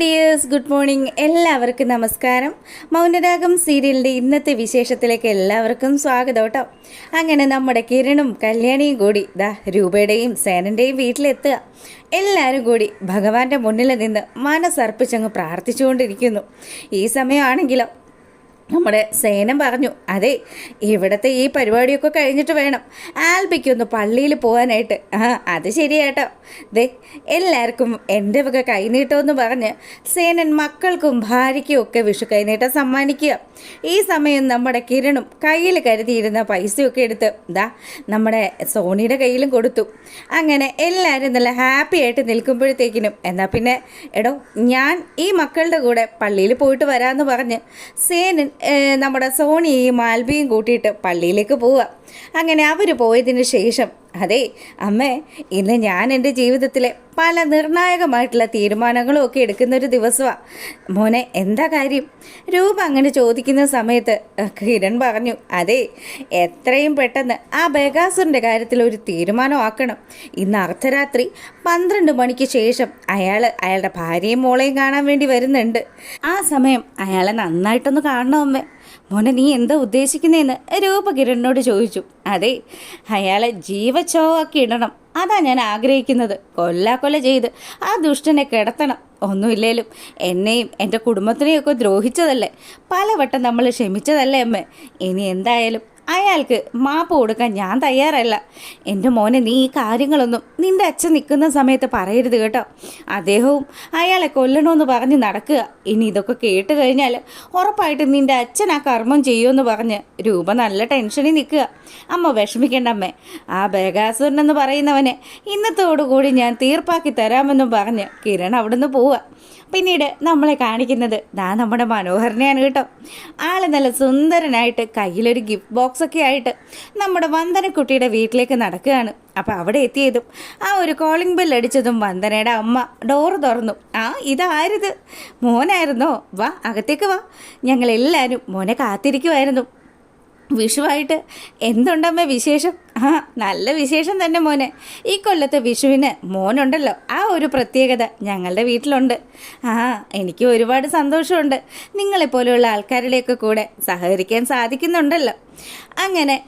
Dears, good morning. എല്ലാവർക്കും നമസ്കാരം. മൗനരാഗം സീരിയലിൻ്റെ ഇന്നത്തെ വിശേഷത്തിലേക്ക് എല്ലാവർക്കും സ്വാഗതം കേട്ടോ. അങ്ങനെ നമ്മുടെ കിരണും കല്യാണിയും കൂടി രൂപയുടെയും സേനൻ്റെയും വീട്ടിലെത്തുക. എല്ലാവരും കൂടി ഭഗവാന്റെ മുന്നിൽ നിന്ന് മനസ്സർപ്പിച്ചങ്ങ് പ്രാർത്ഥിച്ചുകൊണ്ടിരിക്കുന്നു. ഈ സമയമാണെങ്കിലോ നമ്മുടെ സേനം പറഞ്ഞു, അതെ, ഇവിടുത്തെ ഈ പരിപാടിയൊക്കെ കഴിഞ്ഞിട്ട് വേണം ആൽബിക്കൊന്ന് പള്ളിയിൽ പോകാനായിട്ട്. അത് ശരിയാട്ടോ. ദേ, എല്ലാവർക്കും എൻ്റെ വക കൈനീട്ടമെന്ന് പറഞ്ഞ് സേനൻ മക്കൾക്കും ഭാര്യയ്ക്കും ഒക്കെ വിഷു കൈനീട്ടം സമ്മാനിക്കുക. ഈ സമയം നമ്മുടെ കിരണും കയ്യിൽ കരുതിയിരുന്ന പൈസയൊക്കെ എടുത്ത് നമ്മുടെ സോണിയുടെ കയ്യിലും കൊടുത്തു. അങ്ങനെ എല്ലാവരും നല്ല ഹാപ്പി ആയിട്ട് നിൽക്കുമ്പോഴത്തേക്കിനും എന്നാൽ പിന്നെ എടോ, ഞാൻ ഈ മക്കളുടെ കൂടെ പള്ളിയിൽ പോയിട്ട് വരാമെന്ന് പറഞ്ഞ് സേനൻ നമ്മുടെ സോണിയെയും ആൽബിയും കൂട്ടിയിട്ട് പള്ളിയിലേക്ക് പോവുക. അങ്ങനെ അവർ പോയതിന് ശേഷം, അതെ അമ്മേ, ഇന്ന് ഞാൻ എൻ്റെ ജീവിതത്തിലെ പല നിർണായകമായിട്ടുള്ള തീരുമാനങ്ങളും ഒക്കെ എടുക്കുന്നൊരു ദിവസമാണ്. മോനെ, എന്താ കാര്യം? രൂപ അങ്ങനെ ചോദിക്കുന്ന സമയത്ത് കിരൺ പറഞ്ഞു, അതെ, എത്രയും പെട്ടെന്ന് ആ ബഗാസുറിൻ്റെ കാര്യത്തിൽ ഒരു തീരുമാനമാക്കണം. ഇന്ന് അർദ്ധരാത്രി 12 മണിക്ക് ശേഷം അയാളുടെ ഭാര്യയും മോളെയും കാണാൻ വേണ്ടി വരുന്നുണ്ട്. ആ സമയം അയാളെ നന്നായിട്ടൊന്ന് കാണണം അമ്മേ. മോനെ, നീ എന്താ ഉദ്ദേശിക്കുന്നതെന്ന് രൂപ കിരണിനോട് ചോദിച്ചു. അതെ, അയാളെ ജീവച്ഛവമാക്കി ഇടണം, അതാ ഞാൻ ആഗ്രഹിക്കുന്നത്. കൊല്ലാക്കൊല ചെയ്ത് ആ ദുഷ്ടനെ കിടത്തണം. ഒന്നുമില്ലേലും എന്നെയും എൻ്റെ കുടുംബത്തിനെയൊക്കെ ദ്രോഹിച്ചതല്ലേ, പലവട്ടം നമ്മൾ ക്ഷമിച്ചതല്ലേ അമ്മേ. ഇനി എന്തായാലും അയാൾക്ക് മാപ്പ് കൊടുക്കാൻ ഞാൻ തയ്യാറല്ല. എൻ്റെ മോനെ, നീ ഈ കാര്യങ്ങളൊന്നും നിൻ്റെ അച്ഛൻ നിൽക്കുന്ന സമയത്ത് പറയരുത് കേട്ടോ. അദ്ദേഹവും അയാളെ കൊല്ലണമെന്ന് പറഞ്ഞ് നടക്കുക. ഇനി ഇതൊക്കെ കേട്ട് കഴിഞ്ഞാൽ ഉറപ്പായിട്ടും നിൻ്റെ അച്ഛൻ ആ കർമ്മം ചെയ്യുമെന്ന് പറഞ്ഞ് രൂപ നല്ല ടെൻഷനിൽ നിൽക്കുക. അമ്മ വിഷമിക്കേണ്ട അമ്മേ, ആ ബഗാസുരനെന്ന് പറയുന്നവനെ ഇന്നത്തോടുകൂടി ഞാൻ തീർപ്പാക്കി തരാമെന്നും പറഞ്ഞ് കിരൺ അവിടുന്ന് പോവുക. പിന്നീട് നമ്മളെ കാണിക്കുന്നത് നമ്മുടെ മനോഹരനെയാണ് കേട്ടോ. ആള് നല്ല സുന്ദരനായിട്ട് കയ്യിലൊരു ഗിഫ്റ്റ് ബോക്സൊക്കെ ആയിട്ട് നമ്മുടെ വന്ദനക്കുട്ടിയുടെ വീട്ടിലേക്ക് നടക്കുകയാണ്. അപ്പോൾ അവിടെ എത്തിയതും ആ ഒരു കോളിംഗ് ബെൽ അടിച്ചതും വന്ദനയുടെ അമ്മ ഡോറ് തുറന്നു. ഇതായത് മോനായിരുന്നോ? വാ, അകത്തേക്ക് വാ, ഞങ്ങളെല്ലാവരും മോനെ കാത്തിരിക്കുമായിരുന്നു. വിഷുവായിട്ട് എന്തുണ്ടമ്മേ വിശേഷം? നല്ല വിശേഷം തന്നെ മോനെ. ഈ കൊല്ലത്തെ വിഷുവിന് മോനുണ്ടല്ലോ, ആ ഒരു പ്രത്യേകത ഞങ്ങളുടെ വീട്ടിലുണ്ട്. എനിക്ക് ഒരുപാട് സന്തോഷമുണ്ട്. നിങ്ങളെപ്പോലെയുള്ള ആൾക്കാരിലേക്ക് കൂടെ സഹകരിക്കാൻ സാധിക്കുന്നുണ്ടല്ലോ. അങ്ങനെ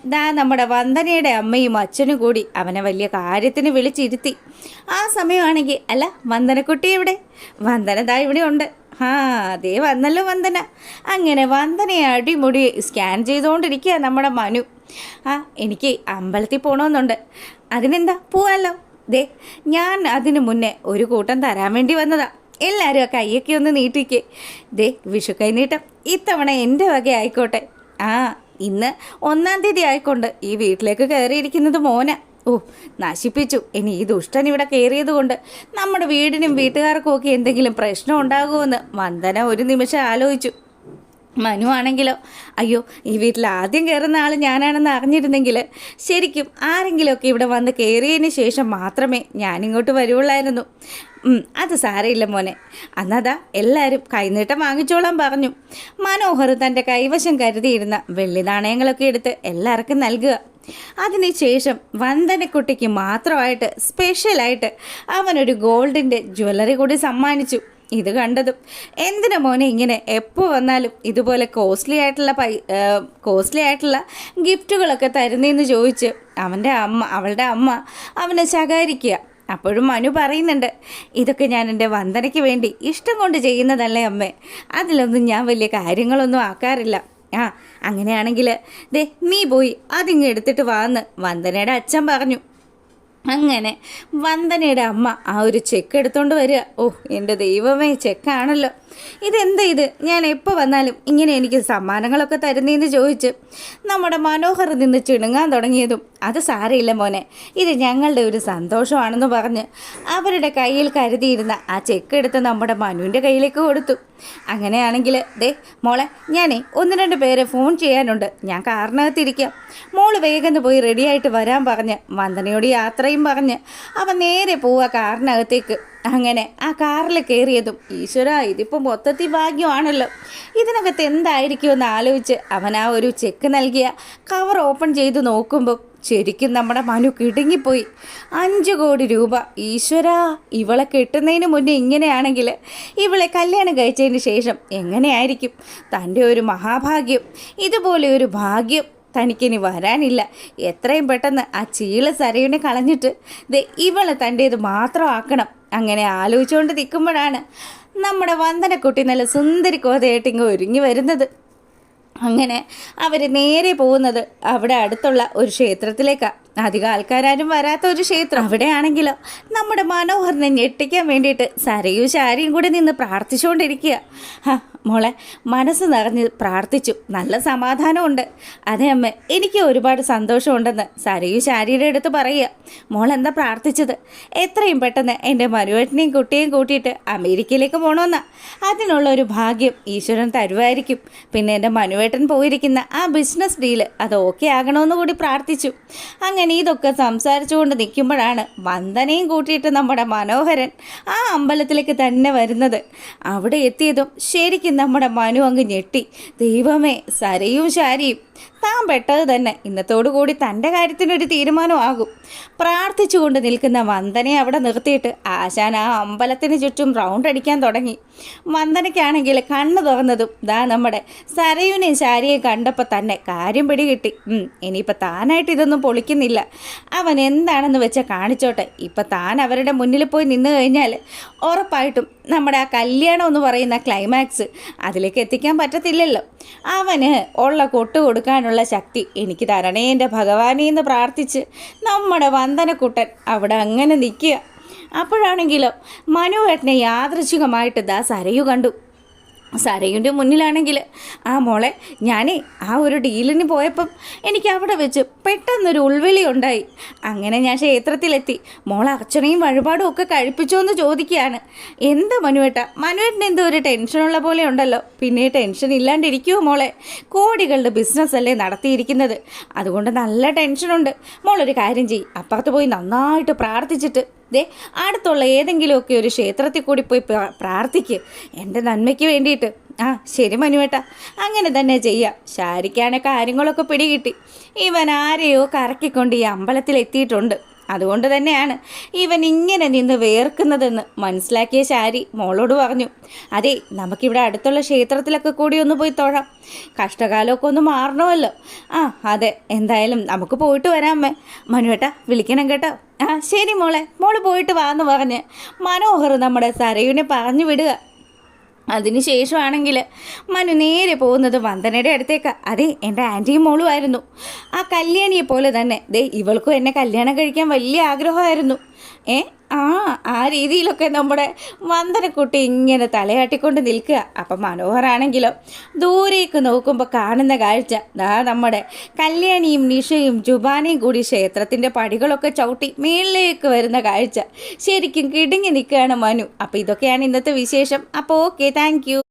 നമ്മുടെ വന്ദനയുടെ അമ്മയും അച്ഛനും കൂടി അവനെ വലിയ കാര്യത്തിന് വിളിച്ചിരുത്തി. ആ സമയമാണെങ്കിൽ, അല്ല വന്ദനക്കുട്ടി എവിടെ? വന്ദന ഇവിടെ ഉണ്ട്. അതേ വന്നല്ലോ വന്ദന. അങ്ങനെ വന്ദനയെ അടിമുടി സ്കാൻ ചെയ്തുകൊണ്ടിരിക്കുക നമ്മുടെ മനു. എനിക്ക് അമ്പലത്തിൽ പോകണമെന്നുണ്ട്. അതിനെന്താ, പോവാമല്ലോ. ഞാൻ അതിന് മുന്നേ ഒരു കൂട്ടം തരാൻ വേണ്ടി വന്നതാ. എല്ലാവരും ആ കൈയൊക്കെ ഒന്ന് നീട്ടിക്കേ. വിഷു കൈനീട്ടം ഇത്തവണ എൻ്റെ വക ആയിക്കോട്ടെ. ഇന്ന് 1-ാം തീയതി ആയിക്കൊണ്ട് ഈ വീട്ടിലേക്ക് കയറിയിരിക്കുന്നത് മോന. നശിപ്പിച്ചു. ഇനി ഈ ദുഷ്ടൻ ഇവിടെ കയറിയത് കൊണ്ട് നമ്മുടെ വീടിനും വീട്ടുകാർക്കും ഒക്കെ എന്തെങ്കിലും പ്രശ്നം ഉണ്ടാകുമെന്ന് വന്ദന ഒരു നിമിഷം ആലോചിച്ചു. മനു ആണെങ്കിലോ, അയ്യോ, ഈ വീട്ടിൽ ആദ്യം കയറുന്ന ആൾ ഞാനാണെന്ന് അറിഞ്ഞിരുന്നെങ്കിൽ ശരിക്കും ആരെങ്കിലുമൊക്കെ ഇവിടെ വന്ന് കയറിയതിന് ശേഷം മാത്രമേ ഞാനിങ്ങോട്ട് വരുവുള്ളായിരുന്നു. അത് സാരമില്ല മോനെ. അന്നതാ എല്ലാവരും കൈനീട്ടം വാങ്ങിച്ചോളാൻ പറഞ്ഞു. മനോഹർ തൻ്റെ കൈവശം കരുതിയിരുന്ന വെള്ളി നാണയങ്ങളൊക്കെ എടുത്ത് എല്ലാവർക്കും നൽകുക. അതിനുശേഷം വന്ദനക്കുട്ടിക്ക് മാത്രമായിട്ട് സ്പെഷ്യലായിട്ട് അവനൊരു ഗോൾഡിൻ്റെ ജ്വല്ലറി കൂടി സമ്മാനിച്ചു. ഇത് കണ്ടതും, എന്തിനാ മോനെ ഇങ്ങനെ എപ്പോൾ വന്നാലും ഇതുപോലെ കോസ്റ്റ്ലി ആയിട്ടുള്ള ഗിഫ്റ്റുകളൊക്കെ തരുന്നതെന്ന് ചോദിച്ച് അവളുടെ അമ്മ അവനെ ശകാരിക്കുക. അപ്പോഴും മനു പറയുന്നുണ്ട്, ഇതൊക്കെ ഞാൻ എൻ്റെ വന്ദനയ്ക്ക് വേണ്ടി ഇഷ്ടം കൊണ്ട് ചെയ്യുന്നതല്ലേ അമ്മേ, അതിലൊന്നും ഞാൻ വലിയ കാര്യങ്ങളൊന്നും ആക്കാറില്ല. അങ്ങനെയാണെങ്കിൽ നീ പോയി അതിങ്ങ് എടുത്തിട്ട് വാന്ന് വന്ദനയുടെ അച്ഛൻ പറഞ്ഞു. അങ്ങനെ വന്ദനയുടെ അമ്മ ആ ഒരു ചെക്ക് എടുത്തുകൊണ്ട് വരിക. എൻ്റെ ദൈവമേ, ചെക്കാണല്ലോ. ഇതെന്താ ഇത്? ഞാൻ എപ്പോൾ വന്നാലും ഇങ്ങനെ എനിക്ക് സമ്മാനങ്ങളൊക്കെ തരുന്നതെന്ന് ചോദിച്ച് നമ്മുടെ മനോഹർ നിന്ന് ചിണുങ്ങാൻ തുടങ്ങിയതും, അത് സാരമില്ല മോനെ, ഇത് ഞങ്ങളുടെ ഒരു സന്തോഷമാണെന്ന് പറഞ്ഞ് അവരുടെ കയ്യിൽ കരുതിയിരുന്ന ആ ചെക്ക് എടുത്ത് നമ്മുടെ മനുവിൻ്റെ കയ്യിലേക്ക് കൊടുത്തു. അങ്ങനെയാണെങ്കിൽ മോളെ, ഞാനേ 1-2 പേരെ ഫോൺ ചെയ്യാനുണ്ട്, ഞാൻ കാറിനകത്തിരിക്കാം, മോള് വേഗം പോയി റെഡിയായിട്ട് വരാൻ പറഞ്ഞ് വന്ദനയോട് യാത്രയും പറഞ്ഞ് അവൻ നേരെ പോവുക കാറിനകത്തേക്ക്. അങ്ങനെ ആ കാറിൽ കയറിയതും ഈശ്വര ഇതിപ്പോൾ മൊത്തത്തിൽ ഭാഗ്യമാണല്ലോ, ഇതിനകത്ത് എന്തായിരിക്കുമെന്ന് ആലോചിച്ച് അവൻ ആ ഒരു ചെക്ക് നൽകിയ കവർ ഓപ്പൺ ചെയ്ത് നോക്കുമ്പോൾ ശരിക്കും നമ്മുടെ മനു കിടുങ്ങിപ്പോയി. 5 കോടി രൂപ. ഈശ്വര, ഇവളെ കെട്ടുന്നതിന് മുന്നേ ഇങ്ങനെയാണെങ്കിൽ ഇവളെ കല്യാണം കഴിച്ചതിന് ശേഷം എങ്ങനെയായിരിക്കും? തൻ്റെ ഒരു മഹാഭാഗ്യം. ഇതുപോലെ ഒരു ഭാഗ്യം തനിക്കിനി വരാനില്ല. എത്രയും പെട്ടെന്ന് ആ ചീള സരയുനെ കളഞ്ഞിട്ട് ഇവളെ തൻ്റേത് മാത്രമാക്കണം. അങ്ങനെ ആലോചിച്ചുകൊണ്ട് നിൽക്കുമ്പോഴാണ് നമ്മുടെ വന്ദനക്കുട്ടി നല്ല സുന്ദരി കോതയായിട്ട് ഇങ്ങ് ഒരുങ്ങി വരുന്നത്. അങ്ങനെ അവർ നേരെ പോകുന്നത് അവിടെ അടുത്തുള്ള ഒരു ക്ഷേത്രത്തിലേക്കാണ്. അധികം ആൾക്കാരും വരാത്ത ഒരു ക്ഷേത്രം. അവിടെയാണെങ്കിലോ നമ്മുടെ മനോഹറിനെ ഞെട്ടിക്കാൻ വേണ്ടിയിട്ട് സരയും ശാരിയും കൂടി നിന്ന് പ്രാർത്ഥിച്ചുകൊണ്ടിരിക്കുക. മോളെ, മനസ്സ് നിറഞ്ഞ് പ്രാർത്ഥിച്ചു, നല്ല സമാധാനമുണ്ട്. അതെ അമ്മ, എനിക്ക് ഒരുപാട് സന്തോഷമുണ്ടെന്ന് സരയും ശാരിയുടെ അടുത്ത് പറയുക. മോളെന്താ പ്രാർത്ഥിച്ചത്? എത്രയും പെട്ടെന്ന് എൻ്റെ മരുവേട്ടനെയും കുട്ടിയെയും കൂട്ടിയിട്ട് അമേരിക്കയിലേക്ക് പോകണമെന്നാ. അതിനുള്ള ഒരു ഭാഗ്യം ഈശ്വരൻ തരുമായിരിക്കും. പിന്നെ എൻ്റെ മനുവേട്ടൻ പോയിരിക്കുന്ന ആ ബിസിനസ് ഡീല് അത് ഓക്കെ ആകണമെന്ന് കൂടി പ്രാർത്ഥിച്ചു. അങ്ങനെ ഇതൊക്കെ സംസാരിച്ചുകൊണ്ട് നിൽക്കുമ്പോഴാണ് വന്ദനയും കൂട്ടിയിട്ട് നമ്മുടെ മനോഹരൻ ആ അമ്പലത്തിലേക്ക് തന്നെ വരുന്നത്. അവിടെ എത്തിയതും ശരിക്കും നമ്മുടെ മനു അങ്ങ് ഞെട്ടി. ദൈവമേ, സരയും ശാരിയും താൻ പെട്ടത് തന്നെ ഇന്നത്തോടു കൂടി തൻ്റെ കാര്യത്തിനൊരു തീരുമാനമാകും. പ്രാർത്ഥിച്ചുകൊണ്ട് നിൽക്കുന്ന വന്ദനയെ അവിടെ നിർത്തിയിട്ട് ആശാൻ ആ അമ്പലത്തിന് ചുറ്റും റൗണ്ട് അടിക്കാൻ തുടങ്ങി. വന്ദനയ്ക്കാണെങ്കിൽ കണ്ണ് തുറന്നതും നമ്മുടെ സരയുനെയും ശാരിയെയും കണ്ടപ്പോൾ തന്നെ കാര്യം പിടികിട്ടി. ഇനിയിപ്പോൾ താനായിട്ട് ഇതൊന്നും പൊളിക്കുന്നില്ല, അവൻ എന്താണെന്ന് വെച്ചാൽ കാണിച്ചോട്ടെ. ഇപ്പം താൻ അവരുടെ മുന്നിൽ പോയി നിന്ന് കഴിഞ്ഞാൽ ഉറപ്പായിട്ടും നമ്മുടെ ആ കല്യാണം എന്ന് പറയുന്ന ക്ലൈമാക്സ് അതിലേക്ക് എത്തിക്കാൻ പറ്റത്തില്ലല്ലോ. അവന് ഉള്ള കൊട്ടു കൊടുക്കാനുള്ള ശക്തി എനിക്ക് തരണേ എൻ്റെ ഭഗവാനെ എന്ന് പ്രാർത്ഥിച്ച് നമ്മുടെ വന്ദനക്കുട്ടൻ അവിടെ അങ്ങനെ നിൽക്കുക. അപ്പോഴാണെങ്കിലോ മനുവേട്ടനെ യാദൃച്ഛികമായിട്ട് സരയു കണ്ടു. സരയുടെ മുന്നിലാണെങ്കിൽ മോളെ, ഞാനേ ആ ഒരു ഡീലിന് പോയപ്പം എനിക്ക് അവിടെ വെച്ച് പെട്ടെന്നൊരു ഉൾവിളി ഉണ്ടായി. അങ്ങനെ ഞാൻ ക്ഷേത്രത്തിലെത്തി. മോളെ അർച്ചനയും വഴിപാടും ഒക്കെ കഴിപ്പിച്ചോ എന്ന് ചോദിക്കുകയാണ്. എന്താ മനുവേട്ടന് എന്തോ ഒരു ടെൻഷനുള്ള പോലെ ഉണ്ടല്ലോ. പിന്നെ ടെൻഷൻ ഇല്ലാണ്ടിരിക്കുമോ മോളെ? കോടികളുടെ ബിസിനസ് അല്ലേ നടത്തിയിരിക്കുന്നത്, അതുകൊണ്ട് നല്ല ടെൻഷനുണ്ട്. മോളൊരു കാര്യം ചെയ്യ്, അപ്പുറത്ത് പോയി നന്നായിട്ട് പ്രാർത്ഥിച്ചിട്ട് അടുത്തുള്ള ഏതെങ്കിലുമൊക്കെ ഒരു ക്ഷേത്രത്തിൽ കൂടി പോയി പ്രാർത്ഥിക്കുക, എൻ്റെ നന്മയ്ക്ക് വേണ്ടിയിട്ട്. ശരി മനുവേട്ടാ, അങ്ങനെ തന്നെ ചെയ്യാം. ശാരിക്കാണ് കാര്യങ്ങളൊക്കെ പിടികിട്ടി. ഇവൻ ആരെയോ കറക്കിക്കൊണ്ട് ഈ അമ്പലത്തിലെത്തിയിട്ടുണ്ട്. അതുകൊണ്ട് തന്നെയാണ് ഇവൻ ഇങ്ങനെ നിന്ന് വേർക്കുന്നതെന്ന് മനസ്സിലാക്കിയ ശാരി മോളോട് പറഞ്ഞു. അതെ, നമുക്കിവിടെ അടുത്തുള്ള ക്ഷേത്രത്തിലൊക്കെ കൂടി ഒന്ന് പോയി തൊഴാം. കഷ്ടകാലമൊക്കെ ഒന്ന് മാറണമല്ലോ. അതെ, എന്തായാലും നമുക്ക് പോയിട്ട് വരാമേ. മനുവേട്ടാ വിളിക്കണം കേട്ടോ. ശരി മോള് പോയിട്ട് വാന്ന് പറഞ്ഞ് മനോഹർ നമ്മുടെ സരയുനെ പറഞ്ഞു വിടുക. അതിനുശേഷമാണെങ്കിൽ മനു നേരെ പോകുന്നത് വന്ദനയുടെ അടുത്തേക്കാണ്. അതെ, എൻ്റെ ആൻറ്റിയും മോളും ആയിരുന്നു. ആ കല്യാണിയെ പോലെ തന്നെ ഇവൾക്കും എന്നെ കല്യാണം കഴിക്കാൻ വലിയ ആഗ്രഹമായിരുന്നു. ആ രീതിയിലൊക്കെ നമ്മുടെ വന്ദനക്കുട്ടി ഇങ്ങനെ തലയാട്ടിക്കൊണ്ട് നിൽക്കുക. അപ്പം മനോഹറാണെങ്കിലോ ദൂരേക്ക് നോക്കുമ്പോൾ കാണുന്ന കാഴ്ച നമ്മുടെ കല്യാണിയും നിഷയും ജുബാനയും കൂടി ക്ഷേത്രത്തിൻ്റെ പടികളൊക്കെ ചവിട്ടി മേളിലേക്ക് വരുന്ന കാഴ്ച. ശരിക്കും കിടുങ്ങി നിൽക്കുകയാണ് മനു. അപ്പോൾ ഇതൊക്കെയാണ് ഇന്നത്തെ വിശേഷം. അപ്പോൾ ഓക്കെ, താങ്ക് യു.